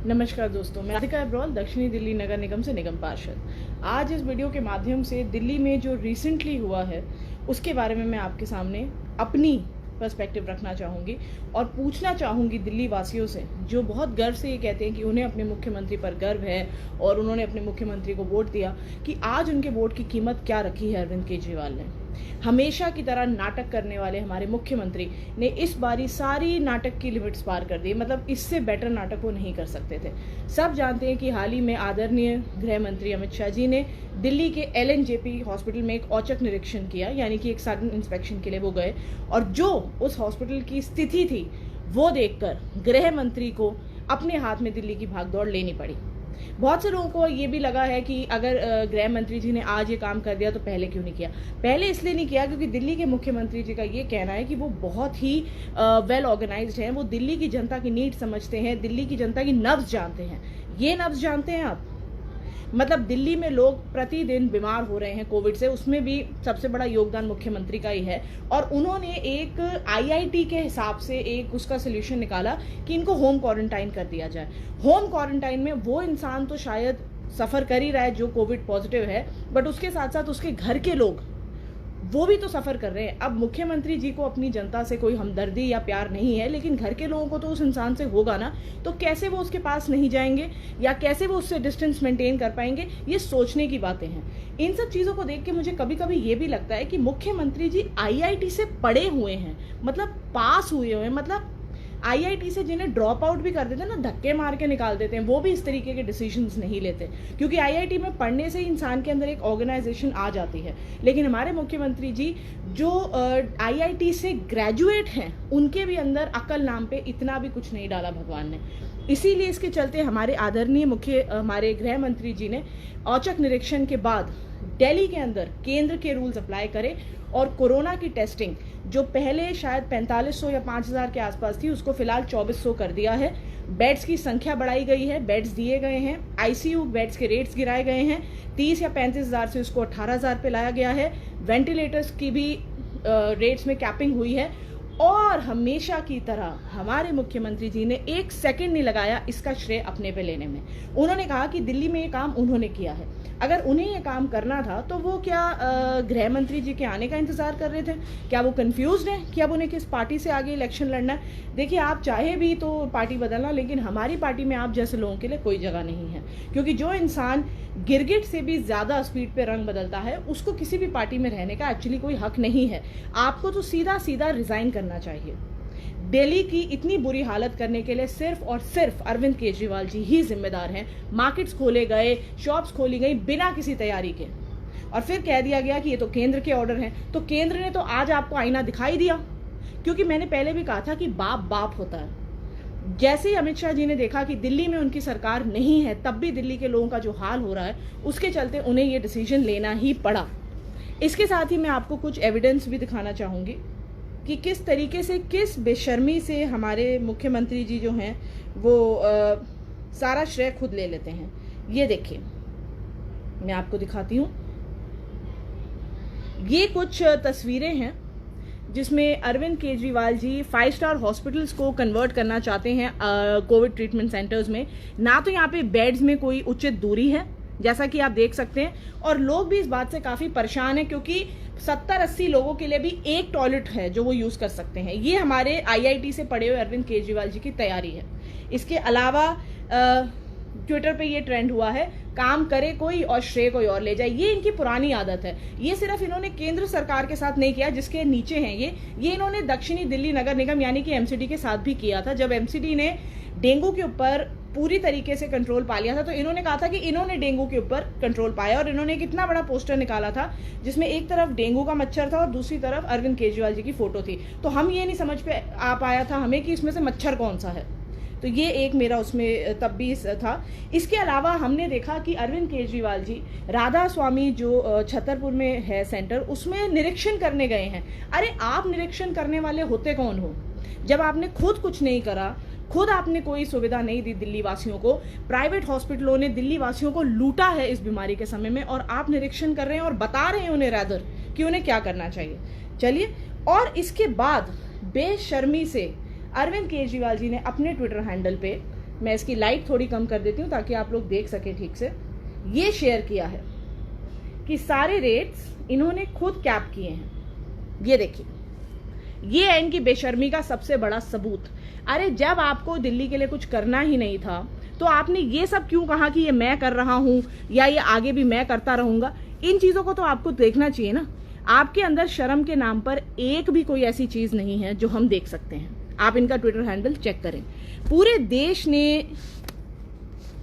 नमस्कार दोस्तों, मैं राधिका अब्रोल दक्षिणी दिल्ली नगर निगम से निगम पार्षद। आज इस वीडियो के माध्यम से दिल्ली में जो रिसेंटली हुआ है उसके बारे में मैं आपके सामने अपनी पर्सपेक्टिव रखना चाहूँगी और पूछना चाहूँगी दिल्ली वासियों से, जो बहुत गर्व से ये कहते हैं कि उन्हें अपने मुख्यमंत्री पर गर्व है और उन्होंने अपने मुख्यमंत्री को वोट दिया, कि आज उनके वोट की कीमत क्या रखी है अरविंद केजरीवाल ने। हमेशा की तरह नाटक करने वाले हमारे मुख्यमंत्री ने इस बारी सारी नाटक की लिमिट्स पार कर दी। मतलब इससे बेटर नाटक वो नहीं कर सकते थे। सब जानते हैं कि हाल ही में आदरणीय गृह मंत्री अमित शाह जी ने दिल्ली के LNJP हॉस्पिटल में एक औचक निरीक्षण किया, यानी कि एक सडन इंस्पेक्शन के लिए वो गए, और जो उस हॉस्पिटल की स्थिति थी वो देखकर गृह मंत्री को अपने हाथ में दिल्ली की भागदौड़ लेनी पड़ी। बहुत से लोगों को ये भी लगा है कि अगर गृह मंत्री जी ने आज ये काम कर दिया तो पहले क्यों नहीं किया। पहले इसलिए नहीं किया क्योंकि दिल्ली के मुख्यमंत्री जी का ये कहना है कि वो बहुत ही वेल ऑर्गेनाइज्ड हैं, वो दिल्ली की जनता की नीड समझते हैं, दिल्ली की जनता की नब्ज जानते हैं। ये नब्ज जानते हैं आप? मतलब दिल्ली में लोग प्रतिदिन बीमार हो रहे हैं कोविड से, उसमें भी सबसे बड़ा योगदान मुख्यमंत्री का ही है। और उन्होंने एक IIT के हिसाब से एक उसका सोल्यूशन निकाला कि इनको होम क्वारंटाइन कर दिया जाए। होम क्वारंटाइन में वो इंसान तो शायद सफ़र कर ही रहा है जो कोविड पॉजिटिव है, बट उसके साथ साथ उसके घर के लोग वो भी तो सफ़र कर रहे हैं। अब मुख्यमंत्री जी को अपनी जनता से कोई हमदर्दी या प्यार नहीं है, लेकिन घर के लोगों को तो उस इंसान से होगा ना, तो कैसे वो उसके पास नहीं जाएंगे या कैसे वो उससे डिस्टेंस मेंटेन कर पाएंगे? ये सोचने की बातें हैं। इन सब चीज़ों को देख के मुझे कभी कभी ये भी लगता है कि मुख्यमंत्री जी IIT से पढ़े हुए हैं, मतलब पास हुए हुए हैं, मतलब IIT से जिन्हें ड्रॉप आउट भी कर देते हैं ना, धक्के मार के निकाल देते हैं, वो भी इस तरीके के डिसीजंस नहीं लेते, क्योंकि IIT में पढ़ने से इंसान के अंदर एक ऑर्गेनाइजेशन आ जाती है। लेकिन हमारे मुख्यमंत्री जी जो IIT से ग्रेजुएट हैं, उनके भी अंदर अकल नाम पे इतना भी कुछ नहीं डाला भगवान ने। इसीलिए इसके चलते हमारे आदरणीय हमारे गृह मंत्री जी ने औचक निरीक्षण के बाद दिल्ली के अंदर केंद्र के रूल्स अप्लाई करे और कोरोना की टेस्टिंग जो पहले शायद 4500 या 5000 के आसपास थी, उसको फिलहाल 2400 कर दिया है। बेड्स की संख्या बढ़ाई गई है, बेड्स दिए गए हैं, ICU बेड्स के रेट्स गिराए गए हैं, 30 या 35 हज़ार से उसको 18,000 पे लाया गया है। वेंटिलेटर्स की भी रेट्स में कैपिंग हुई है। और हमेशा की तरह हमारे मुख्यमंत्री जी ने एक सेकंड नहीं लगाया इसका श्रेय अपने पे लेने में। उन्होंने कहा कि दिल्ली में ये काम उन्होंने किया है। अगर उन्हें ये काम करना था तो वो क्या गृह मंत्री जी के आने का इंतजार कर रहे थे? क्या वो कंफ्यूज्ड हैं कि अब उन्हें किस पार्टी से आगे इलेक्शन लड़ना है? देखिए, आप चाहे भी तो पार्टी बदलना, लेकिन हमारी पार्टी में आप जैसे लोगों के लिए कोई जगह नहीं है, क्योंकि जो इंसान गिरगिट से भी ज्यादा स्पीड पे रंग बदलता है उसको किसी भी पार्टी में रहने का एक्चुअली कोई हक नहीं है। आपको तो सीधा सीधा रिजाइन करना चाहिए। दिल्ली की इतनी बुरी हालत करने के लिए सिर्फ और सिर्फ अरविंद केजरीवाल जी ही जिम्मेदार हैं। मार्केट्स खोले गए, शॉप्स खोली गई बिना किसी तैयारी के, और फिर कह दिया गया कि ये तो केंद्र के ऑर्डर हैं। तो केंद्र ने तो आज आपको आईना दिखाई दिया, क्योंकि मैंने पहले भी कहा था कि बाप बाप होता है। जैसे ही अमित शाह जी ने देखा कि दिल्ली में उनकी सरकार नहीं है, तब भी दिल्ली के लोगों का जो हाल हो रहा है, उसके चलते उन्हें ये डिसीजन लेना ही पड़ा। इसके साथ ही मैं आपको कुछ एविडेंस भी दिखाना चाहूँगी कि किस तरीके से, किस बेशर्मी से हमारे मुख्यमंत्री जी जो हैं वो सारा श्रेय खुद ले लेते हैं। ये देखिए, मैं आपको दिखाती हूँ। ये कुछ तस्वीरें हैं जिसमें अरविंद केजरीवाल जी 5 स्टार हॉस्पिटल्स को कन्वर्ट करना चाहते हैं कोविड ट्रीटमेंट सेंटर्स में। ना तो यहाँ पे बेड्स में कोई उचित दूरी है, जैसा कि आप देख सकते हैं, और लोग भी इस बात से काफ़ी परेशान हैं क्योंकि 70-80 लोगों के लिए भी एक टॉयलेट है जो वो यूज़ कर सकते हैं। ये हमारे IIT से पढ़े हुए अरविंद केजरीवाल जी की तैयारी है। इसके अलावा ट्विटर पे ये ट्रेंड हुआ है, काम करे कोई और श्रेय कोई और ले जाए। ये इनकी पुरानी आदत है। ये सिर्फ इन्होंने केंद्र सरकार के साथ नहीं किया, जिसके नीचे हैं ये इन्होंने दक्षिणी दिल्ली नगर निगम यानी कि MCD के साथ भी किया था। जब MCD ने डेंगू के ऊपर पूरी तरीके से कंट्रोल पा लिया था, तो इन्होंने कहा था कि इन्होंने डेंगू के ऊपर कंट्रोल पाया, और इन्होंने एक इतना बड़ा पोस्टर निकाला था जिसमें एक तरफ डेंगू का मच्छर था और दूसरी तरफ अरविंद केजरीवाल जी की फोटो थी। तो हम ये नहीं समझ पे आ पाया था हमें कि इसमें से मच्छर कौन सा है। तो ये एक मेरा उसमें तब भी था। इसके अलावा हमने देखा कि अरविंद केजरीवाल जी राधा स्वामी जो छतरपुर में है सेंटर, उसमें निरीक्षण करने गए हैं। अरे आप निरीक्षण करने वाले होते कौन हो जब आपने खुद कुछ नहीं करा, खुद आपने कोई सुविधा नहीं दी दिल्ली वासियों को। प्राइवेट हॉस्पिटलों ने दिल्ली वासियों को लूटा है इस बीमारी के समय में, और आप निरीक्षण कर रहे हैं और बता रहे हैं उन्हें रैदर कि उन्हें क्या करना चाहिए। चलिए, और इसके बाद बेशर्मी से अरविंद केजरीवाल जी ने अपने ट्विटर हैंडल पे मैं इसकी लाइट थोड़ी कम कर देती हूँ ताकि आप लोग देख सके ठीक से। ये शेयर किया है कि सारे रेट्स इन्होंने खुद कैप किए हैं। ये देखिए, ये है इनकी बेशर्मी का सबसे बड़ा सबूत। अरे जब आपको दिल्ली के लिए कुछ करना ही नहीं था तो आपने ये सब क्यों कहा कि ये मैं कर रहा हूं या ये आगे भी मैं करता रहूंगा? इन चीजों को तो आपको देखना चाहिए ना। आपके अंदर शर्म के नाम पर एक भी कोई ऐसी चीज नहीं है जो हम देख सकते हैं। आप इनका ट्विटर हैंडल चेक करें। पूरे देश ने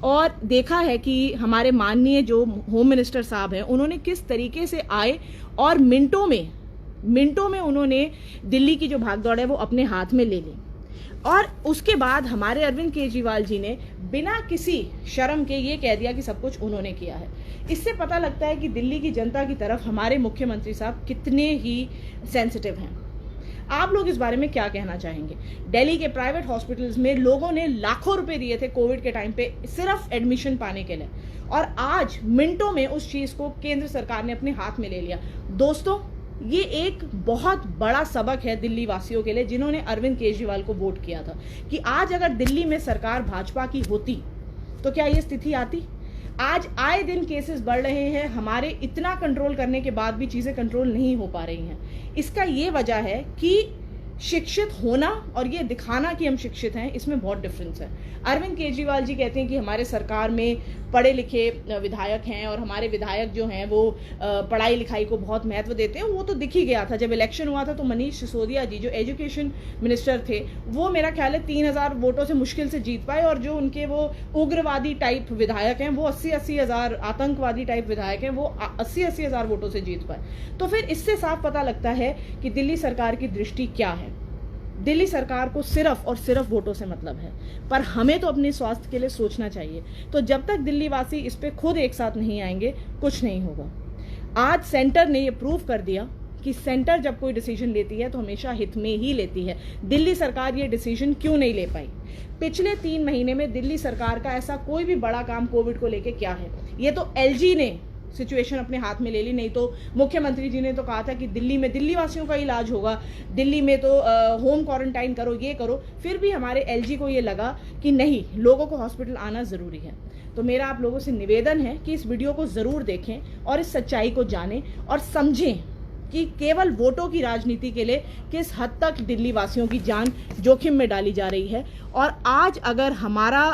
और देखा है कि हमारे माननीय जो होम मिनिस्टर साहब हैं उन्होंने किस तरीके से आए और मिनटों में उन्होंने दिल्ली की जो भागदौड़ है वो अपने हाथ में ले ली। और उसके बाद हमारे अरविंद केजरीवाल जी ने बिना किसी शर्म के ये कह दिया कि सब कुछ उन्होंने किया है। इससे पता लगता है कि दिल्ली की जनता की तरफ हमारे मुख्यमंत्री साहब कितने ही सेंसिटिव हैं। आप लोग इस बारे में क्या कहना चाहेंगे? दिल्ली के प्राइवेट हॉस्पिटल्स में लोगों ने लाखों रुपए दिए थे कोविड के टाइम पे सिर्फ एडमिशन पाने के लिए, और आज मिनटों में उस चीज को केंद्र सरकार ने अपने हाथ में ले लिया। दोस्तों, ये एक बहुत बड़ा सबक है दिल्ली वासियों के लिए जिन्होंने अरविंद केजरीवाल को वोट किया था, कि आज अगर दिल्ली में सरकार भाजपा की होती तो क्या ये स्थिति आती? आज आए दिन केसेस बढ़ रहे हैं, हमारे इतना कंट्रोल करने के बाद भी चीजें कंट्रोल नहीं हो पा रही हैं। इसका ये वजह है कि शिक्षित होना और ये दिखाना कि हम शिक्षित हैं, इसमें बहुत डिफरेंस है। अरविंद केजरीवाल जी कहते हैं कि हमारे सरकार में पढ़े लिखे विधायक हैं और हमारे विधायक जो हैं वो पढ़ाई लिखाई को बहुत महत्व देते हैं। वो तो दिख ही गया था जब इलेक्शन हुआ था, तो मनीष सिसोदिया जी जो एजुकेशन मिनिस्टर थे वो मेरा ख्याल है 3000 वोटों से मुश्किल से जीत पाए, और जो उनके वो उग्रवादी टाइप विधायक हैं वो 80-80 हज़ार, आतंकवादी टाइप विधायक हैं वो 80-80 हज़ार वोटों से जीत पाए। तो फिर इससे साफ पता लगता है कि दिल्ली सरकार की दृष्टि क्या है। दिल्ली सरकार को सिर्फ और सिर्फ वोटों से मतलब है, पर हमें तो अपने स्वास्थ्य के लिए सोचना चाहिए। तो जब तक दिल्ली वासी इस पे खुद एक साथ नहीं आएंगे कुछ नहीं होगा। आज सेंटर ने ये प्रूव कर दिया कि सेंटर जब कोई डिसीजन लेती है तो हमेशा हित में ही लेती है। दिल्ली सरकार ये डिसीजन क्यों नहीं ले पाई? पिछले 3 महीने में दिल्ली सरकार का ऐसा कोई भी बड़ा काम कोविड को लेके क्या है? ये तो एलजी ने सिचुएशन अपने हाथ में ले ली, नहीं तो मुख्यमंत्री जी ने तो कहा था कि दिल्ली में दिल्ली वासियों का इलाज होगा, दिल्ली में तो होम क्वारंटाइन करो, ये करो। फिर भी हमारे एलजी को ये लगा कि नहीं, लोगों को हॉस्पिटल आना जरूरी है। तो मेरा आप लोगों से निवेदन है कि इस वीडियो को जरूर देखें और इस सच्चाई को जानें और समझें कि केवल वोटों की राजनीति के लिए किस हद तक दिल्ली वासियों की जान जोखिम में डाली जा रही है। और आज अगर हमारा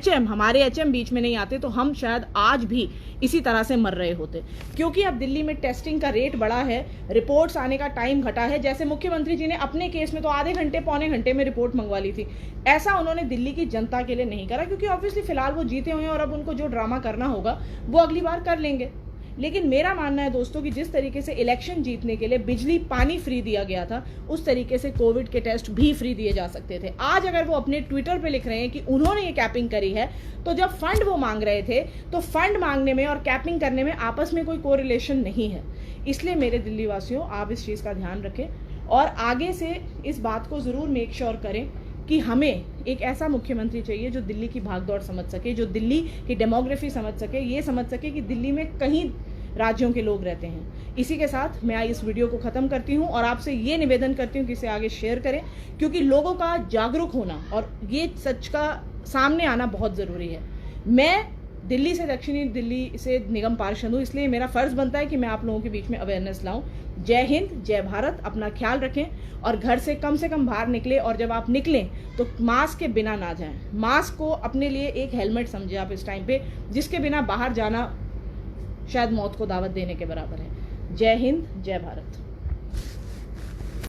हमारे एचएम बीच में नहीं आते तो हम शायद आज भी इसी तरह से मर रहे होते, क्योंकि अब दिल्ली में टेस्टिंग का रेट बढ़ा है, रिपोर्ट्स आने का टाइम घटा है। जैसे मुख्यमंत्री जी ने अपने केस में तो आधे घंटे पौने घंटे में रिपोर्ट मंगवा ली थी, ऐसा उन्होंने दिल्ली की जनता के लिए नहीं करा, क्योंकि ऑब्वियसली फिलहाल वो जीते हुए हैं और अब उनको जो ड्रामा करना होगा वो अगली बार कर लेंगे। लेकिन मेरा मानना है दोस्तों कि जिस तरीके से इलेक्शन जीतने के लिए बिजली पानी फ्री दिया गया था, उस तरीके से कोविड के टेस्ट भी फ्री दिए जा सकते थे। आज अगर वो अपने ट्विटर पे लिख रहे हैं कि उन्होंने ये कैपिंग करी है, तो जब फंड वो मांग रहे थे तो फंड मांगने में और कैपिंग करने में आपस में कोई कोरिलेशन नहीं है। इसलिए मेरे दिल्ली वासियों, आप इस चीज़ का ध्यान रखें और आगे से इस बात को ज़रूर मेक श्योर करें कि हमें एक ऐसा मुख्यमंत्री चाहिए जो दिल्ली की भागदौड़ समझ सके, जो दिल्ली की डेमोग्राफी समझ सके, ये समझ सके कि दिल्ली में कहीं राज्यों के लोग रहते हैं। इसी के साथ मैं इस वीडियो को ख़त्म करती हूँ और आपसे ये निवेदन करती हूँ कि इसे आगे शेयर करें, क्योंकि लोगों का जागरूक होना और ये सच का सामने आना बहुत ज़रूरी है। मैं दिल्ली से दक्षिणी दिल्ली से निगम पार्षद हूँ, इसलिए मेरा फ़र्ज़ बनता है कि मैं आप लोगों के बीच में अवेयरनेस लाऊं। जय हिंद, जय भारत। अपना ख्याल रखें और घर से कम बाहर निकलें, और जब आप निकलें तो मास्क के बिना ना जाएं। मास्क को अपने लिए एक हेलमेट समझे आप इस टाइम पे, जिसके बिना बाहर जाना शायद मौत को दावत देने के बराबर है। जय हिंद, जय भारत।